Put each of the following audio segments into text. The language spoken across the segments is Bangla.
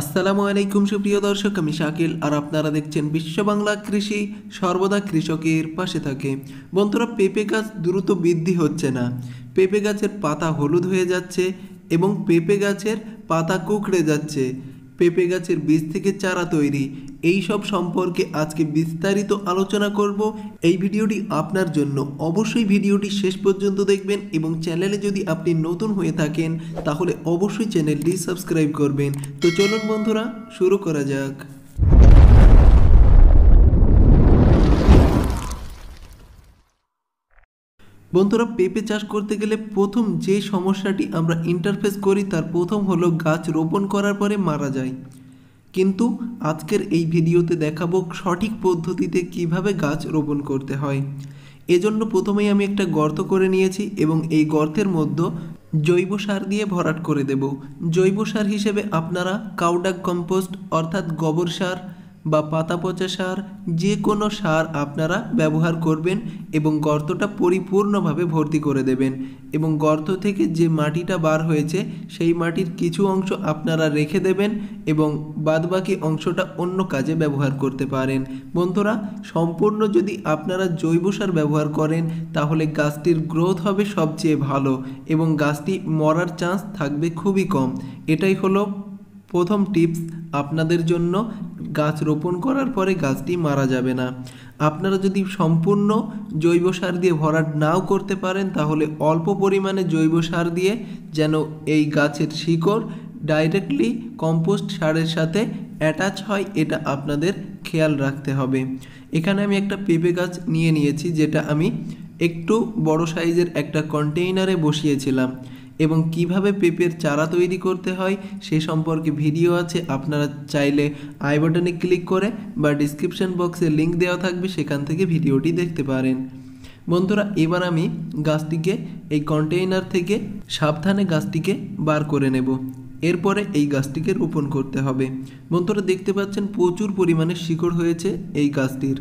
আসসালামু আলাইকুম সুপ্রিয় দর্শক, আমি শাকিল আর আপনারা দেখছেন বিশ্ব বাংলা কৃষি, সর্বদা কৃষকের পাশে থাকে। বন্ধুরা, পেঁপে গাছ দ্রুত বৃদ্ধি হচ্ছে না, পেঁপে গাছের পাতা হলুদ হয়ে যাচ্ছে এবং পেঁপে গাছের পাতা কুঁকড়ে যাচ্ছে। পেঁপে গাছের বীজ থেকে চারা তৈরি, এই সব সম্পর্কে আজকে বিস্তারিত আলোচনা করব। এই ভিডিওটি আপনার জন্য, অবশ্যই ভিডিওটি শেষ পর্যন্ত দেখবেন এবং চ্যানেলে যদি আপনি নতুন হয়ে থাকেন তাহলে অবশ্যই চ্যানেলটি সাবস্ক্রাইব করবেন। তো চলুন বন্ধুরা, শুরু করা যাক। বন্ধুরা, পেঁপে চাষ করতে গেলে প্রথম যে সমস্যাটি আমরা ইন্টারফেস করি তার প্রথম হলো গাছ রোপণ করার পরে মারা যায়। কিন্তু আজকের এই ভিডিওতে দেখাবো সঠিক পদ্ধতিতে কিভাবে গাছ রোপণ করতে হয়। এজন্য প্রথমেই আমি একটা গর্ত করে নিয়েছি এবং এই গর্তের মধ্যে জৈব সার দিয়ে ভরাট করে দেব। জৈব সার হিসেবে আপনারা কাউডাং কম্পোস্ট অর্থাৎ গোবর সার বা পাতা পচা সার, যে কোনো সার আপনারা ব্যবহার করবেন এবং গর্তটা পরিপূর্ণভাবে ভর্তি করে দেবেন এবং গর্ত থেকে যে মাটিটা বার হয়েছে সেই মাটির কিছু অংশ আপনারা রেখে দেবেন এবং বাদবাকি অংশটা অন্য কাজে ব্যবহার করতে পারেন। বন্ধুরা, সম্পূর্ণ যদি আপনারা জৈব সার ব্যবহার করেন তাহলে গাছটির গ্রোথ হবে সবচেয়ে ভালো এবং গাছটি মরার চান্স থাকবে খুবই কম। এটাই হলো প্রথম টিপস আপনাদের জন্য। গাছ রোপণ করার পরে গাছটি মারা যাবে না। আপনারা যদি সম্পূর্ণ জৈব সার দিয়ে ভরাট নাও করতে পারেন তাহলে অল্প পরিমাণে জৈব সার দিয়ে যেন এই গাছের শিকড় ডাইরেক্টলি কম্পোস্ট সারের সাথে অ্যাটাচ হয়, এটা আপনাদের খেয়াল রাখতে হবে। এখানে আমি একটা পেঁপে গাছ নিয়ে নিয়েছি, যেটা আমি একটু বড় সাইজের একটা কন্টেইনারে বসিয়েছিলাম এবং কিভাবে পেঁপের চারা তৈরি করতে হয় সে সম্পর্কে ভিডিও আছে। আপনারা চাইলে আই বাটনে ক্লিক করে বা ডিসক্রিপশন বক্সে লিংক দেওয়া থাকবে, সেখান থেকে ভিডিওটি দেখতে পারেন। বন্ধুরা, এবার আমি গাছটিকে এই কন্টেইনার থেকে সাবধানে গাছটিকে বার করে নেব। এরপরে এই গাছটিকে রোপণ করতে হবে। বন্ধুরা, দেখতে পাচ্ছেন প্রচুর পরিমাণে শিকড় হয়েছে এই গাছটির।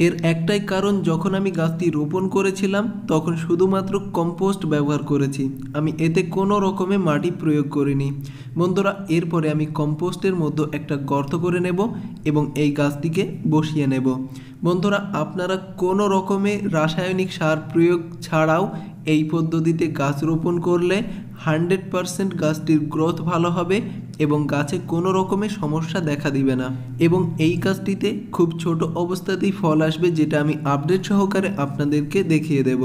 এর একটাই কারণ, যখন আমি গাছটি রোপণ করেছিলাম তখন শুধুমাত্র কম্পোস্ট ব্যবহার করেছি, আমি এতে কোনো রকমে মাটি প্রয়োগ করিনি। বন্ধুরা, এরপরে আমি কম্পোস্টের মধ্যে একটা গর্ত করে নেব এবং এই গাছটিকে বসিয়ে নেব। বন্ধুরা, আপনারা কোনো রকমে রাসায়নিক সার প্রয়োগ ছাড়াও এই পদ্ধতিতে গাছ রোপণ করলে 100% গাছটির গ্রোথ ভালো হবে এবং গাছে কোনো রকমের সমস্যা দেখা দিবে না এবং এই গাছটিতে খুব ছোট অবস্থাতেই ফল আসবে, যেটা আমি আপডেট সহকারে আপনাদেরকে দেখিয়ে দেব।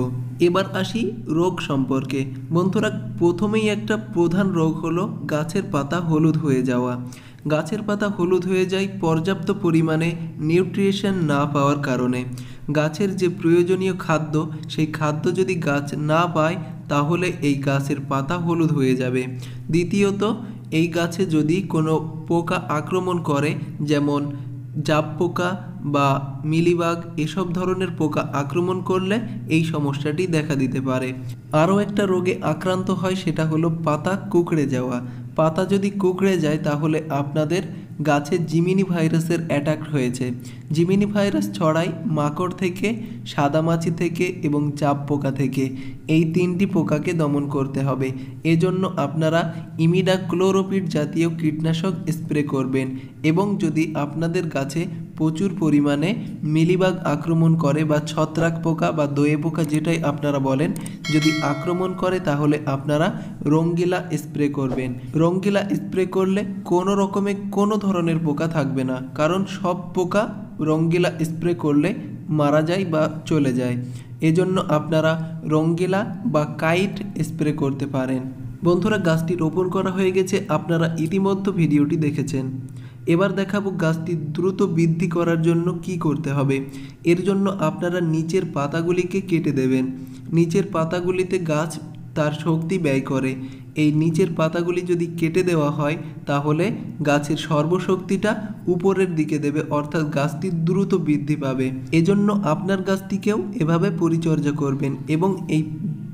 এবার আসি রোগ সম্পর্কে। বন্ধুরা, প্রথমেই একটা প্রধান রোগ হলো গাছের পাতা হলুদ হয়ে যাওয়া। গাছের পাতা হলুদ হয়ে যায় পর্যাপ্ত পরিমাণে নিউট্রিশন না পাওয়ার কারণে। গাছের যে প্রয়োজনীয় খাদ্য, সেই খাদ্য যদি গাছ না পায় তাহলে এই গাছের পাতা হলুদ হয়ে যাবে। দ্বিতীয়ত, এই গাছে যদি কোনো পোকা আক্রমণ করে, যেমন জাপ পোকা বা মিলিবাগ, এসব ধরনের পোকা আক্রমণ করলে এই সমস্যাটি দেখা দিতে পারে। আরও একটা রোগে আক্রান্ত হয়, সেটা হলো পাতা কুঁকড়ে যাওয়া। পাতা যদি কুঁকড়ে যায় তাহলে আপনাদের গাছে জিমিনি ভাইরাসের অ্যাটাক হয়েছে। জিমিনি ভাইরাস ছড়ায় মাকড় থেকে, সাদামাছি থেকে এবং জাপ পোকা থেকে। এই তিনটি পোকাকে দমন করতে হবে। এজন্য আপনারা ইমিডাক্লোরোপিড জাতীয় কীটনাশক স্প্রে করবেন এবং যদি আপনাদের গাছে প্রচুর পরিমাণে মিলিবাগ আক্রমণ করে বা ছত্রাক পোকা বা দোয়ে পোকা, যেটাই আপনারা বলেন, যদি আক্রমণ করে তাহলে আপনারা রঙ্গিলা স্প্রে করবেন। রঙ্গিলা স্প্রে করলে কোনো রকমে কোনো ধরনের পোকা থাকবে না, কারণ সব পোকা রঙ্গিলা স্প্রে করলে মারা যায় বা চলে যায়। এজন্য আপনারা রঙ্গিলা বা কাইট স্প্রে করতে পারেন। বন্ধুরা, গাছটি রোপণ করা হয়ে গেছে, আপনারা ইতিমধ্যে ভিডিওটি দেখেছেন। এবার দেখাবো গাছটি দ্রুত বৃদ্ধি করার জন্য কি করতে হবে। এর জন্য আপনারা নিচের পাতাগুলিকে কেটে দেবেন। নিচের পাতাগুলিতে গাছ তার শক্তি ব্যয় করে। এই নিচের পাতাগুলি যদি কেটে দেওয়া হয় তাহলে গাছের সর্বশক্তিটা উপরের দিকে দেবে, অর্থাৎ গাছটি দ্রুত বৃদ্ধি পাবে। এজন্য আপনার গাছটিকেও এভাবে পরিচর্যা করবেন এবং এই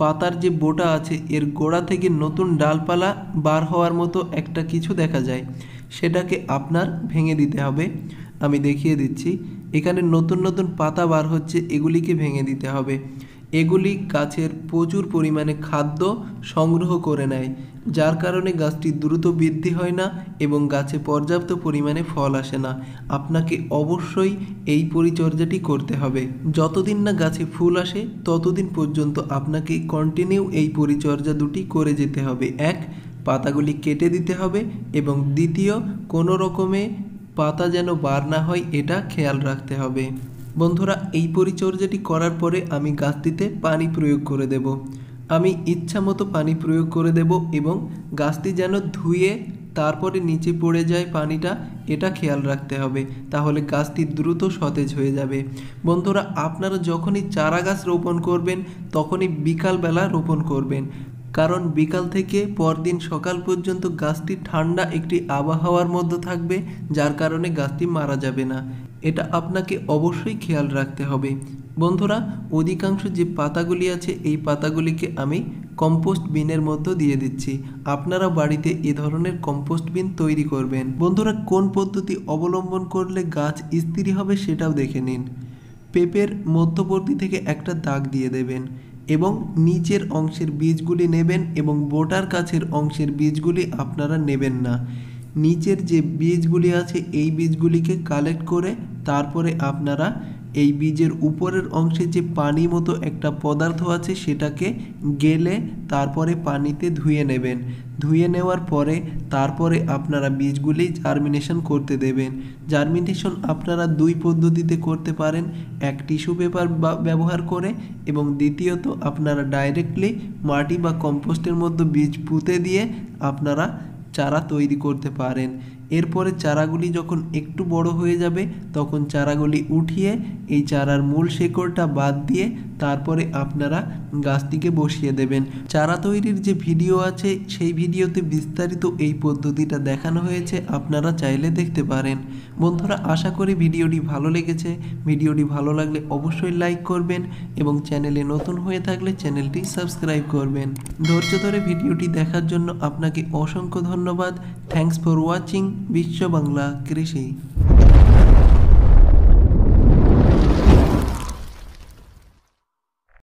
পাতার যে বোটা আছে এর গোড়া থেকে নতুন ডালপালা বার হওয়ার মতো একটা কিছু দেখা যায়, সেটাকে আপনার ভেঙে দিতে হবে। আমি দেখিয়ে দিচ্ছি, এখানে নতুন নতুন পাতা বার হচ্ছে, এগুলিকে ভেঙে দিতে হবে। এগুলি গাছের প্রচুর পরিমাণে খাদ্য সংগ্রহ করে নেয়। যার কারণে গাছটি দ্রুত বৃদ্ধি হয় না এবং গাছে পর্যাপ্ত পরিমাণে ফল আসে না। আপনাকে অবশ্যই এই পরিচর্যাটি করতে হবে। যতদিন না গাছে ফুল আসে ততদিন পর্যন্ত আপনাকে কন্টিনিউ এই পরিচর্যা দুটি করে যেতে হবে। এক, পাতাগুলি কেটে দিতে হবে এবং দ্বিতীয়, কোনো রকমে পাতা যেন বার না হয় এটা খেয়াল রাখতে হবে। বন্ধুরা, এই পরিচর্যাটি করার পরে আমি গাছটিতে পানি প্রয়োগ করে দেব। আমি ইচ্ছা মতো পানি প্রয়োগ করে দেব এবং গাছটি যেন ধুয়ে তারপরে নিচে পড়ে যায় পানিটা, এটা খেয়াল রাখতে হবে। তাহলে গাছটি দ্রুত সতেজ হয়ে যাবে। বন্ধুরা, আপনারা যখনই চারা গাছ রোপণ করবেন তখনই বিকালবেলা রোপণ করবেন, কারণ বিকাল থেকে পরদিন সকাল পর্যন্ত গাছটি ঠান্ডা একটি আবহাওয়ার মধ্যে থাকবে, যার কারণে গাছটি মারা যাবে না। এটা আপনাকে অবশ্যই খেয়াল রাখতে হবে। বন্ধুরা, অধিকাংশ যে পাতাগুলি আছে এই পাতাগুলিকে আমি কম্পোস্ট বিনের মধ্যে দিয়ে দিচ্ছি। আপনারা বাড়িতে এ ধরনের কম্পোস্ট বিন তৈরি করবেন। বন্ধুরা, কোন পদ্ধতি অবলম্বন করলে গাছ স্থির হবে সেটাও দেখে নিন। পেঁপের মধ্যবর্তী থেকে একটা দাগ দিয়ে দেবেন এবং নিচের অংশের বীজগুলি নেবেন এবং বোটার কাছের অংশের বীজগুলি আপনারা নেবেন না। নিচের যে বীজগুলি আছে এই বীজগুলিকে কালেক্ট করে তারপরে আপনারা এই বীজের উপরের অংশে যে পানি মতো একটা পদার্থ আছে সেটাকে গেলে তারপরে পানিতে ধুয়ে নেবেন। ধুয়ে নেওয়ার পরে তারপরে আপনারা বীজগুলি জার্মিনেশন করতে দেবেন। জার্মিনেশন আপনারা দুই পদ্ধতিতে করতে পারেন, এক টিস্যু পেপার ব্যবহার করে এবং দ্বিতীয়ত আপনারা ডাইরেক্টলি মাটি বা কম্পোস্টের মধ্যে বীজ পুঁতে দিয়ে আপনারা চারা তৈরি করতে পারেন। এরপরে চারাগুলি যখন একটু বড় হয়ে যাবে তখন চারাগুলি উঠিয়ে এই চারার মূল শেকড়টা বাদ দিয়ে তারপরে আপনারা গাছটিকে বসিয়ে দেবেন। চারা তৈরির যে ভিডিও আছে সেই ভিডিওতে বিস্তারিত এই পদ্ধতিটা দেখানো হয়েছে, আপনারা চাইলে দেখতে পারেন। বন্ধুরা, আশা করি ভিডিওটি ভালো লেগেছে। ভিডিওটি ভালো লাগলে অবশ্যই লাইক করবেন এবং চ্যানেলে নতুন হয়ে থাকলে চ্যানেলটি সাবস্ক্রাইব করবেন। ধৈর্য ধরে ভিডিওটি দেখার জন্য আপনাকে অসংখ্য ধন্যবাদ। থ্যাঙ্কস ফর ওয়াচিং বিশ্ব বাংলা কৃষি।